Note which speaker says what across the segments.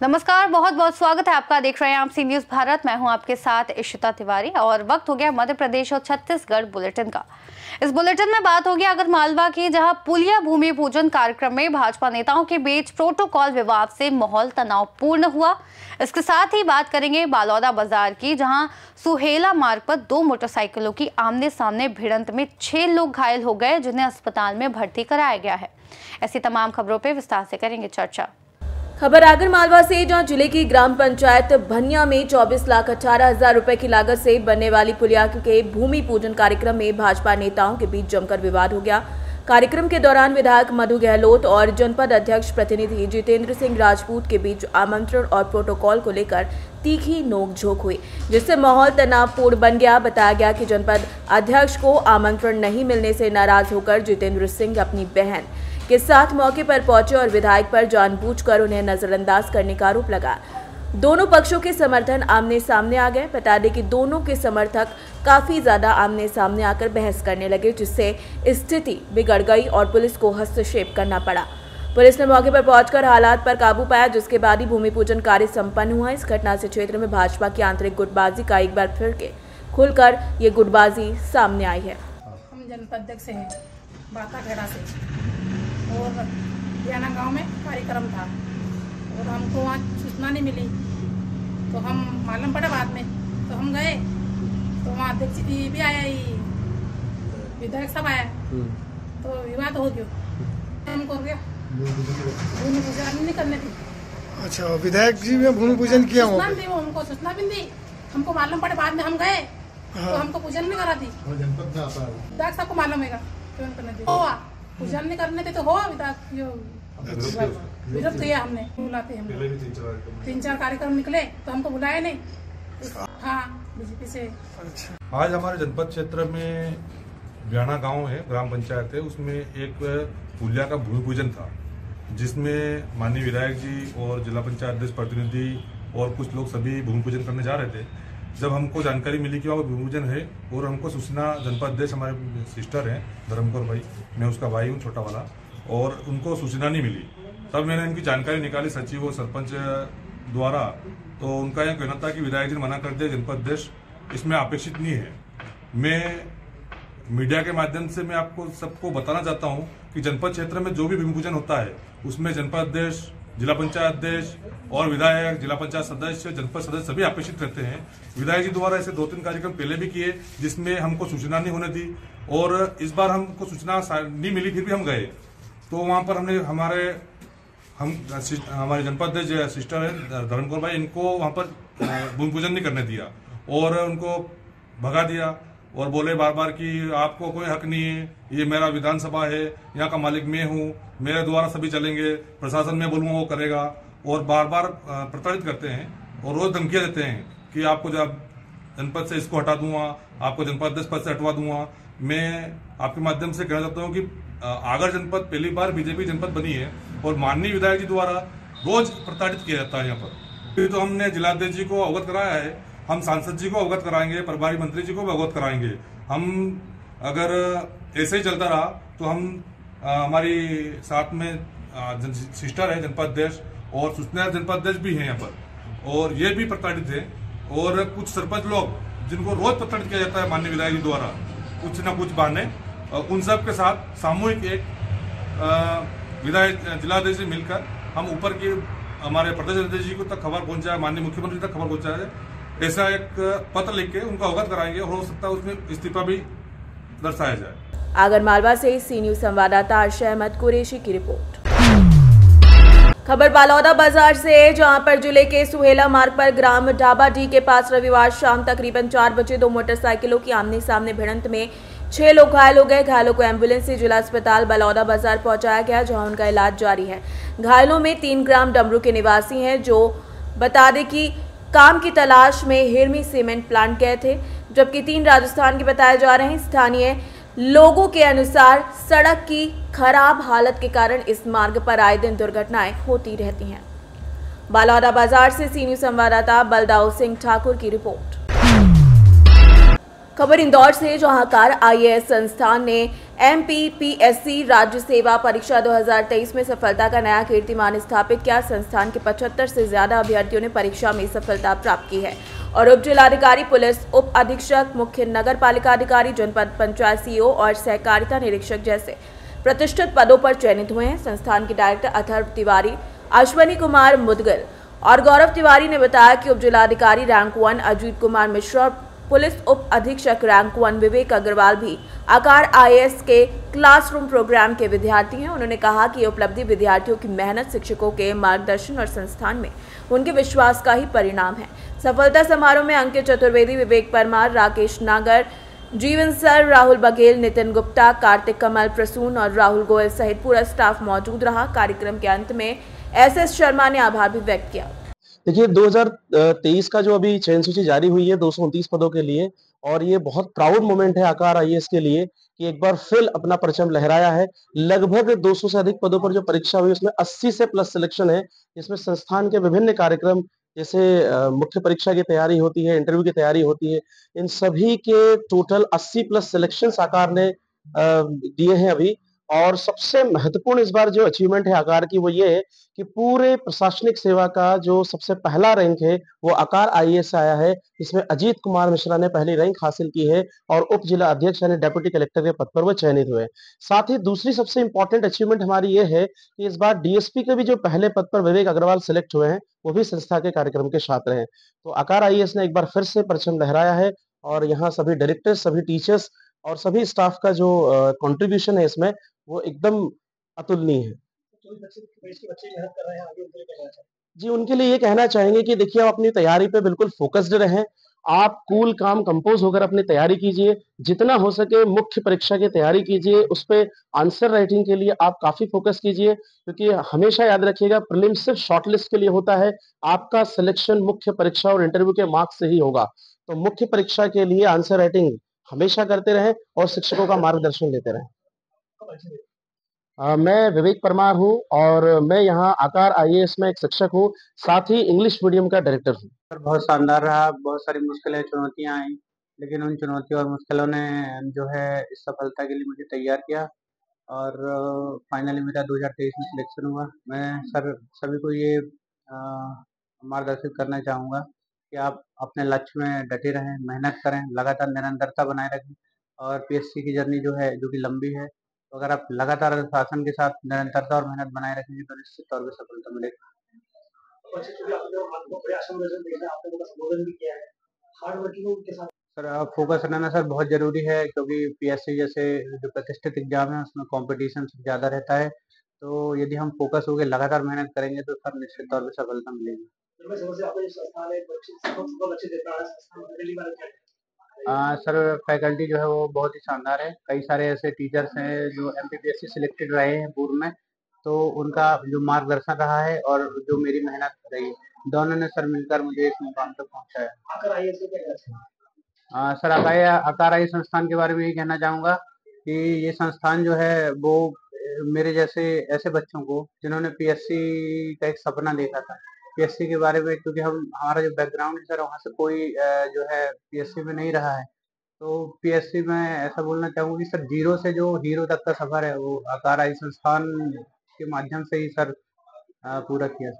Speaker 1: नमस्कार, बहुत बहुत स्वागत है आपका। देख रहे हैं आप सी न्यूज भारत। मैं हूं आपके साथ इशिता तिवारी और वक्त हो गया मध्य प्रदेश और छत्तीसगढ़ बुलेटिन का। इस बुलेटिन में बात होगी आगर मालवा की, जहां पुलिया भूमि पूजन कार्यक्रम में भाजपा नेताओं के बीच प्रोटोकॉल विवाद से माहौल तनावपूर्ण हुआ। इसके साथ ही बात करेंगे बालौदा बाजार की, जहां सुहेला मार्ग पर 2 मोटरसाइकिलों की आमने सामने भिड़ंत में 6 लोग घायल हो गए, जिन्हें अस्पताल में भर्ती कराया गया है। ऐसी तमाम खबरों पर विस्तार से करेंगे चर्चा।
Speaker 2: खबर आगर मालवा से, जहां जिले की ग्राम पंचायत भनिया में 24,18,000 रुपए की लागत से बनने वाली पुलिया के भूमि पूजन कार्यक्रम में भाजपा नेताओं के बीच जमकर विवाद हो गया। कार्यक्रम के दौरान विधायक मधु गहलोत और जनपद अध्यक्ष प्रतिनिधि जितेंद्र सिंह राजपूत के बीच आमंत्रण और प्रोटोकॉल को लेकर तीखी नोकझोंक हुई, जिससे माहौल तनावपूर्ण बन गया। बताया गया कि जनपद अध्यक्ष को आमंत्रण नहीं मिलने से नाराज होकर जितेंद्र सिंह अपनी बहन के साथ मौके पर पहुंचे और विधायक पर जानबूझकर उन्हें नजरअंदाज करने का आरोप लगा। दोनों पक्षों के समर्थन आमने सामने आ गए। बता दें कि दोनों के समर्थक काफी ज्यादा आमने सामने आकर बहस करने लगे, जिससे स्थिति बिगड़ गई और पुलिस को हस्तक्षेप करना पड़ा। पुलिस ने मौके पर पहुंचकर हालात पर काबू पाया, जिसके बाद ही भूमि पूजन कार्य संपन्न हुआ। इस घटना से क्षेत्र में भाजपा की आंतरिक गुटबाजी का एक बार फिर खुलकर ये गुटबाजी सामने आई है।
Speaker 3: हम जनपद अध्यक्ष हैं बाताखेड़ा से, और बियाना गांव में कार्यक्रम था और हमको वहाँ सूचना नहीं मिली, तो हम मालूम पड़ा बाद में, तो हम गए तो वहाँ अध्यक्ष जी भी आया, विधायक सब आया, तो विवाद हो गया। हमको गया भूमि पूजन नहीं करने दी।
Speaker 4: अच्छा, विधायक जी ने भूमि पूजन किया?
Speaker 3: हमको सूचना भी दी, हमको मालूम पड़े बाद में, हम गए तो हमको पूजन नहीं करा दी। विधायक सबको मालूम है क्यों करने दी, पूजन नहीं करने थे तो हो विरोध किया हमने। बुलाते हम 3-4 कार्यक्रम निकले तो हमको बुलाया नहीं। हाँ, बीजेपी से।
Speaker 5: आज हमारे जनपद क्षेत्र में बियाना गांव है, ग्राम पंचायत है, उसमें एक पुलिया का भूमि पूजन था, जिसमें माननीय विधायक जी और जिला पंचायत अध्यक्ष प्रतिनिधि और कुछ लोग सभी भूमि पूजन करने जा रहे थे। जब हमको जानकारी मिली कि वहाँ भूमि पूजन है और हमको सूचना जनपद अध्यक्ष हमारे सिस्टर हैं धर्मकौर भाई, मैं उसका भाई हूँ छोटा वाला, और उनको सूचना नहीं मिली। तब मैंने इनकी जानकारी निकाली सचिव और सरपंच द्वारा, तो उनका यह कहना था कि विधायक जी ने मना कर दिया, जनपद अध्यक्ष इसमें अपेक्षित नहीं है। मैं मीडिया के माध्यम से मैं आपको सबको बताना चाहता हूँ कि जनपद क्षेत्र में जो भी भूमि पूजन होता है उसमें जनपद अध्यक्ष, जिला पंचायत अध्यक्ष और विधायक, जिला पंचायत सदस्य, जनपद सदस्य सभी अपेक्षित रहते हैं। विधायक जी द्वारा ऐसे 2-3 कार्यक्रम पहले भी किए जिसमें हमको सूचना नहीं होने दी, और इस बार हमको सूचना नहीं मिली, फिर भी हम गए तो वहां पर हमने हमारे जनपद अध्यक्ष सिस्टर है धर्मकौर भाई, इनको वहां पर भूमि पूजन नहीं करने दिया और उनको भगा दिया और बोले बार बार कि आपको कोई हक नहीं है, ये मेरा विधानसभा है, यहाँ का मालिक मैं हूँ, मेरे द्वारा सभी चलेंगे, प्रशासन में बोलूंगा वो करेगा, और बार बार प्रताड़ित करते हैं और रोज धमकियां देते हैं कि आपको जब जनपद से इसको हटा दूंगा, आपको जनपद अध्यक्ष पद से हटवा दूंगा। मैं आपके माध्यम से कहना चाहता हूँ कि आगर जनपद पहली बार बीजेपी जनपद बनी है और माननीय विधायक जी द्वारा रोज प्रताड़ित किया जाता है यहाँ पर। फिर तो हमने जिलाध्यक्ष जी को अवगत कराया है, हम सांसद जी को अवगत कराएंगे, प्रभारी मंत्री जी को भी अवगत कराएंगे। हम अगर ऐसे ही चलता रहा तो हम हमारी साथ में सिस्टर है जनपद अध्यक्ष और सूचना जनपद अध्यक्ष भी है यहाँ पर, और ये भी प्रताड़ित है, और कुछ सरपंच लोग जिनको रोज प्रताड़ित किया जाता है माननीय विधायक जी द्वारा कुछ न कुछ बहाने, उन सब के साथ सामूहिक एक विधायक जिलाध्यक्ष से मिलकर हम ऊपर की हमारे प्रदेश अध्यक्ष जी को तक खबर पहुंचाए, माननीय मुख्यमंत्री तक खबर पहुंचाए, ऐसा एक पत्र लिख के उनको अवगत कराएंगे और हो सकता है उसमें इस्तीफा भी दर्शाया जाए।
Speaker 2: आगर मालवा से सी न्यूज संवाददाता अर्शद अहमद कुरैशी की रिपोर्ट। खबर बालौदा बाजार से, जहां पर जिले के सुहेला मार्ग पर ग्राम ढाबाडी के पास रविवार शाम तकरीबन 4 बजे 2 मोटरसाइकिलों की आमने सामने भिड़ंत में 6 लोग घायल हो गए। घायलों को एम्बुलेंस से जिला अस्पताल बालौदा बाजार पहुंचाया गया, जहां उनका इलाज जारी है। घायलों में 3 ग्राम डमरू के निवासी हैं, जो बता दें कि काम की तलाश में हिरमी सीमेंट प्लांट गए थे, जबकि 3 राजस्थान के बताए जा रहे हैं। स्थानीय लोगों के अनुसार सड़क की खराब हालत के कारण इस मार्ग पर आए दिन दुर्घटनाएं होती रहती हैं। बालौदा बाजार से सी न्यूज संवाददाता बलदाऊ सिंह ठाकुर की रिपोर्ट। खबर इंदौर से, जहां आकार आईएएस संस्थान ने एमपीपीएससी राज्य सेवा परीक्षा 2023 में सफलता का नया कीर्तिमान स्थापित किया। संस्थान के 75 से ज्यादा अभ्यर्थियों ने परीक्षा में सफलता प्राप्त की है और उप जिलाधिकारी, पुलिस उप अधीक्षक, मुख्य नगर पालिका अधिकारी, जनपद पंचायत सीईओ और सहकारिता निरीक्षक जैसे प्रतिष्ठित पदों पर चयनित हुए हैं। संस्थान के डायरेक्टर अथर्व तिवारी, अश्वनी कुमार मुदगल और गौरव तिवारी ने बताया कि उप जिलाधिकारी रैंक 1 अजीत कुमार मिश्रा और पुलिस उप अधीक्षक रैंक 1 विवेक अग्रवाल भी आकार आईएएस के क्लासरूम प्रोग्राम के विद्यार्थी हैं। उन्होंने कहा कि ये उपलब्धि विद्यार्थियों की मेहनत, शिक्षकों के मार्गदर्शन और संस्थान में उनके विश्वास का ही परिणाम है। सफलता समारोह में अंकित चतुर्वेदी, विवेक परमार, राकेश नागर, जीवन सर, राहुल बघेल, नितिन गुप्ता, कार्तिक कमल, प्रसून और राहुल गोयल सहित पूरा स्टाफ मौजूद रहा। कार्यक्रम के अंत में एसएस शर्मा ने आभार भी व्यक्त किया।
Speaker 6: देखिए 2023 का जो अभी चयन सूची जारी हुई है 229 पदों के लिए, और ये बहुत प्राउड मोमेंट है आकार आईएएस के लिए कि एक बार फिर अपना परचम लहराया है। लगभग 200 से अधिक पदों पर जो परीक्षा हुई उसमें 80 से प्लस सिलेक्शन है, जिसमें संस्थान के विभिन्न कार्यक्रम जैसे मुख्य परीक्षा की तैयारी होती है, इंटरव्यू की तैयारी होती है, इन सभी के टोटल 80 प्लस सिलेक्शन आकार ने दिए हैं अभी। और सबसे महत्वपूर्ण इस बार जो अचीवमेंट है आकार की वो ये है कि पूरे प्रशासनिक सेवा का जो सबसे पहला रैंक है वो आकार आईएएस से आया है। इसमें अजीत कुमार मिश्रा ने पहली रैंक हासिल की है और उप जिला अध्यक्ष यानी डेप्यूटी कलेक्टर के पद पर वो चयनित हुए। साथ ही दूसरी सबसे इंपॉर्टेंट अचीवमेंट हमारी ये है कि इस बार डीएसपी के भी जो पहले पद पर विवेक अग्रवाल सिलेक्ट हुए हैं वो भी संस्था के कार्यक्रम के छात्र हैं। तो आकार आईएएस ने एक बार फिर से परचम लहराया है और यहाँ सभी डायरेक्टर्स, सभी टीचर्स और सभी स्टाफ का जो कंट्रीब्यूशन है इसमें वो एकदम अतुलनीय है। जी, उनके लिए ये कहना चाहेंगे कि देखिए आप अपनी तैयारी पे बिल्कुल फोकस्ड रहें। आप कूल काम कंपोज होकर अपनी तैयारी कीजिए, जितना हो सके मुख्य परीक्षा की तैयारी कीजिए, उस पे आंसर राइटिंग के लिए आप काफी फोकस कीजिए, क्योंकि हमेशा याद रखिएगा प्रीलिम्स सिर्फ शॉर्टलिस्ट के लिए होता है, आपका सिलेक्शन मुख्य परीक्षा और इंटरव्यू के मार्क्स से ही होगा। तो मुख्य परीक्षा के लिए आंसर राइटिंग हमेशा करते रहें और शिक्षकों का मार्गदर्शन लेते रहें। मैं विवेक परमार हूँ और मैं यहाँ आकार आईएएस में एक शिक्षक हूँ, साथ ही इंग्लिश मीडियम का डायरेक्टर हूँ।
Speaker 7: बहुत शानदार रहा, बहुत सारी मुश्किलें, चुनौतियाँ आई, लेकिन उन चुनौतियों और मुश्किलों ने जो है इस सफलता के लिए मुझे तैयार किया और फाइनली मेरा 2023 में सिलेक्शन हुआ। मैं सभी को ये मार्गदर्शित करना चाहूँगा कि आप अपने लक्ष्य में डटे रहें, मेहनत करें, लगातार निरंतरता बनाए रखें और पीएससी की जर्नी जो है जो कि लंबी है, तो अगर आप लगातार अनुशासन के साथ निरंतरता और मेहनत बनाए रखेंगे तो निश्चित तौर पर सफलता मिलेगी। सर फोकस रहना सर बहुत जरूरी है, क्योंकि पीएससी जैसे जो प्रतिष्ठित एग्जाम है उसमें कंपटीशन ज़्यादा रहता है। तो यदि हम फोकस होकर लगातार मेहनत करेंगे तो सर निश्चित तौर पे सफलता मिलेगी। सर फैकल्टी जो है वो बहुत ही शानदार है। कई सारे ऐसे टीचर्स हैं जो एमपीपीएससी सिलेक्टेड रहे हैं पूर्व में, तो उनका जो मार्गदर्शन रहा है और जो मेरी मेहनत रही, दोनों ने सर मिलकर मुझे इस मुकाम तक पहुंचाया। सर आकार आईएएस संस्थान के बारे में यही कहना चाहूँगा कि ये संस्थान जो है वो मेरे जैसे ऐसे बच्चों को जिन्होंने पीएससी का एक सपना देखा था, पीएससी के बारे में, क्योंकि हमारा जो बैकग्राउंड है सर वहाँ से कोई जो है पीएससी में नहीं रहा है, तो पीएससी में ऐसा बोलना चाहूँगा कि सर जीरो से जो हीरो तक का सफर है वो आकार आईएएस संस्थान के माध्यम से ही सर पूरा किया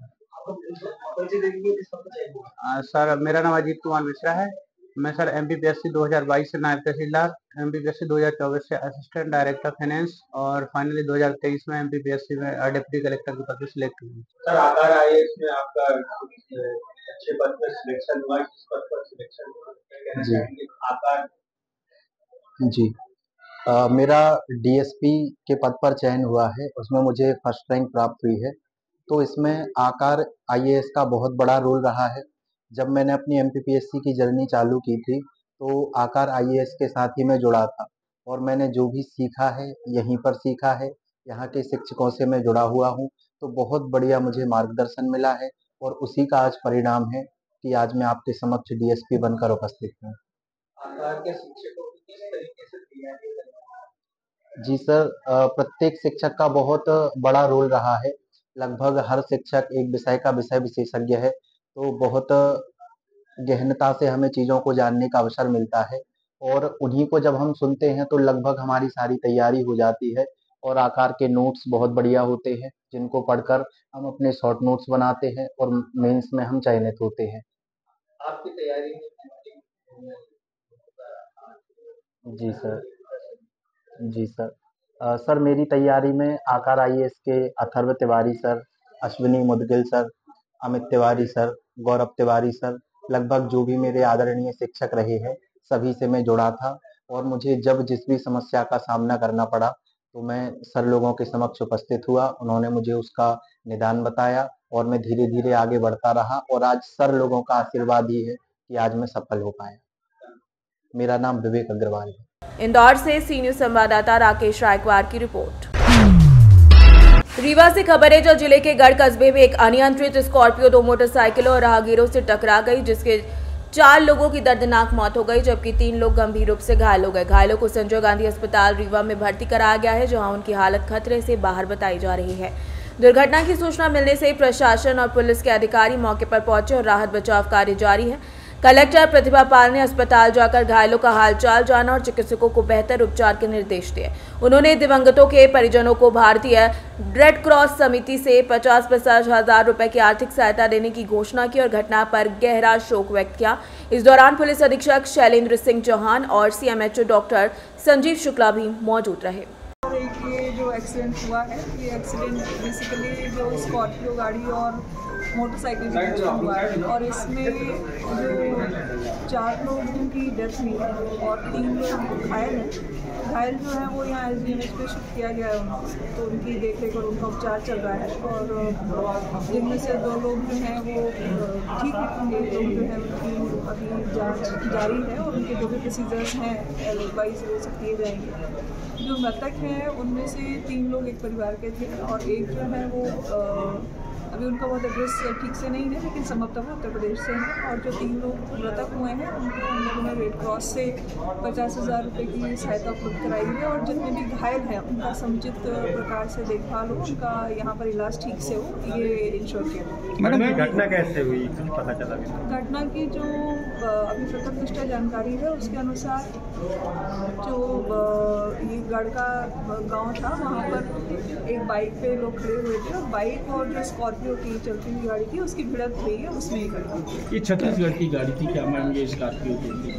Speaker 7: सर। मेरा नाम अजीत कुमार मिश्रा है। मैं सर एमपीपीएससी 2022 से नायब तहसीलदार, एमपीपीएससी 2024 से असिस्टेंट डायरेक्टर फाइनेंस और फाइनली 2023 में एमपीपीएससी में डिप्टी कलेक्टर के पद पर सिलेक्ट हुई।
Speaker 8: सर आकार आईएएस में आपका अच्छे पद पर सिलेक्शन हुआ, किस पद पर सिलेक्शन हुआ, क्या कहना चाहेंगे आकार?
Speaker 9: जी, मेरा डीएसपी के पद पर चयन हुआ है, उसमें मुझे फर्स्ट रैंक प्राप्त हुई है। तो इसमें आकार आईएएस का बहुत बड़ा रोल रहा है। जब मैंने अपनी एमपीपीएससी की जर्नी चालू की थी तो आकार आईएएस के साथ ही मैं जुड़ा था और मैंने जो भी सीखा है यहीं पर सीखा है, यहाँ के शिक्षकों से मैं जुड़ा हुआ हूँ, तो बहुत बढ़िया मुझे मार्गदर्शन मिला है और उसी का आज परिणाम है कि आज मैं आपके समक्ष डीएसपी बनकर उपस्थित हूँ।
Speaker 8: आकार के शिक्षकों की किस तरीके से तैयारी करना?
Speaker 9: जी सर, प्रत्येक शिक्षक का बहुत बड़ा रोल रहा है। लगभग हर शिक्षक एक विषय का विषय विशेषज्ञ है, तो बहुत गहनता से हमें चीज़ों को जानने का अवसर मिलता है और उन्हीं को जब हम सुनते हैं तो लगभग हमारी सारी तैयारी हो जाती है। और आकार के नोट्स बहुत बढ़िया होते हैं, जिनको पढ़कर हम अपने शॉर्ट नोट्स बनाते हैं और मेंस में हम चयनित होते हैं।
Speaker 8: आपकी तैयारी
Speaker 9: जी सर। जी सर। सर मेरी तैयारी में आकार आईएएस के Atharv Tiwari sir, Ashwini Mudgil sir, Amit Tiwari sir, Gaurav Tiwari sir, लगभग जो भी मेरे आदरणीय शिक्षक रहे हैं सभी से मैं जुड़ा था। और मुझे जब जिस भी समस्या का सामना करना पड़ा तो मैं सर लोगों के समक्ष उपस्थित हुआ, उन्होंने मुझे उसका निदान बताया और मैं धीरे धीरे आगे बढ़ता रहा और आज सर लोगों का आशीर्वाद ही है कि आज मैं सफल हो पाया। मेरा नाम विवेक अग्रवाल है।
Speaker 2: इंदौर से सी न्यूज संवाददाता राकेश रायकवार की रिपोर्ट। रीवा से खबर है, जो जिले के गढ़ कस्बे में एक अनियंत्रित स्कॉर्पियो 2 मोटरसाइकिलों और राहगीरों से टकरा गई, जिसके 4 लोगों की दर्दनाक मौत हो गई, जबकि 3 लोग गंभीर रूप से घायल हो गए। घायलों को संजय गांधी अस्पताल रीवा में भर्ती कराया गया है, जहां उनकी हालत खतरे से बाहर बताई जा रही है। दुर्घटना की सूचना मिलने से प्रशासन और पुलिस के अधिकारी मौके पर पहुंचे और राहत बचाव कार्य जारी है। कलेक्टर प्रतिभा पाल ने अस्पताल जाकर घायलों का हालचाल जाना और चिकित्सकों को बेहतर उपचार के निर्देश दिए। उन्होंने दिवंगतों के परिजनों को भारतीय रेड क्रॉस समिति से 50-50 हजार रुपए की आर्थिक सहायता देने की घोषणा की और घटना पर गहरा शोक व्यक्त किया। इस दौरान पुलिस अधीक्षक शैलेंद्र सिंह चौहान और सीएमएचओ डॉक्टर संजीव शुक्ला भी मौजूद रहे।
Speaker 10: ये जो एक्सीडेंट हुआ है, ये एक्सीडेंट बेसिकली जो स्कॉर्पियो गाड़ी और मोटरसाइकिल के बीच में हुआ है और इसमें जो 4 लोगों की डेथ हुई है और 3 लोग घायल हैं। घायल जो है वो यहाँ एसडीएमएच पे शिफ्ट किया गया है उनको, तो उनकी देखरेख और उनका उपचार चल रहा है और जिनमें से 2 लोग जो हैं वो ठीक है, 1 लोग जो है उनकी अभी जाँच जारी है और उनके जो भी प्रोसीजर्स हैं वाइज वो सब किए जाएंगे। जो मृतक हैं उनमें से 3 लोग एक परिवार के थे और एक जो है वो अभी उनका बहुत एड्रेस ठीक से नहीं है, लेकिन संभवतः उत्तर प्रदेश से हैं। और जो 3 लोग मृतक हुए हैं उनको हम लोगों ने रेड क्रॉस से 50,000 रुपये की सहायता उपलब्ध कराई है और जितने भी घायल हैं उनका समुचित प्रकार से देखभाल हो, उनका यहाँ पर इलाज ठीक से हो, ये इंश्योर किया।
Speaker 8: मैडम घटना कैसे हुई, कुछ पता चला?
Speaker 10: घटना की जो अभी प्रत्यक्षदर्शी जानकारी है उसके अनुसार जो ये गढ़ का गाँव था वहाँ पर एक बाइक पे लोग खड़े हुए थे और बाइक और जो स्कॉर्पियो की चलती हुई गाड़ी थी उसकी भिड़ंत हुई है, उसमें ही घटना।
Speaker 11: ये छत्तीसगढ़ की गाड़ी थी, क्या मैम ये स्कॉर्पियो की?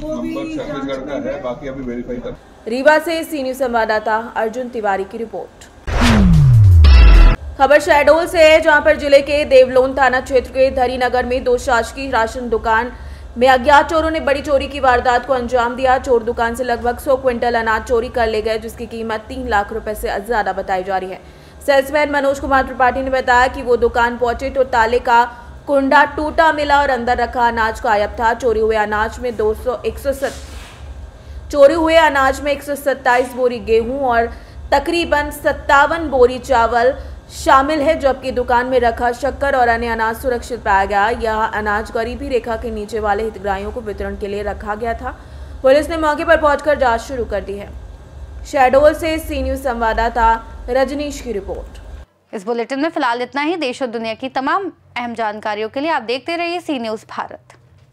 Speaker 10: वो भी
Speaker 5: छत्तीसगढ़ का है, बाकी अभी वेरीफाई कर।
Speaker 2: रीवा से सी न्यूज संवाददाता अर्जुन तिवारी की रिपोर्ट। खबर शहडोल से है, जहां पर जिले के देवलोन थाना क्षेत्र के धरीनगर में 2 शासकीय राशन दुकान में अज्ञात चोरों ने बड़ी चोरी की वारदात को अंजाम दिया। चोर दुकान से लगभग 100 क्विंटल अनाज चोरी कर ले गए, जिसकी कीमत 3 लाख रुपए से ज्यादा बताई जा रही है। सेल्समैन मनोज कुमार त्रिपाठी ने बताया कि वो दुकान पहुंचे तो ताले का कुंडा टूटा मिला और अंदर रखा अनाज गायब था। चोरी हुए अनाज में 127 बोरी गेहूं और तकरीबन 57 बोरी चावल शामिल है, जबकि दुकान में रखा शक्कर और अन्य अनाज सुरक्षित पाया गया। यह अनाज गरीबी रेखा के नीचे वाले हितग्राहियों को वितरण के लिए रखा गया था। पुलिस ने मौके पर पहुंचकर जांच शुरू कर दी है। शहडोल से सी न्यूज संवाददाता रजनीश की रिपोर्ट।
Speaker 1: इस बुलेटिन में फिलहाल इतना ही। देश और दुनिया की तमाम अहम जानकारियों के लिए आप देखते रहिए सी न्यूज भारत।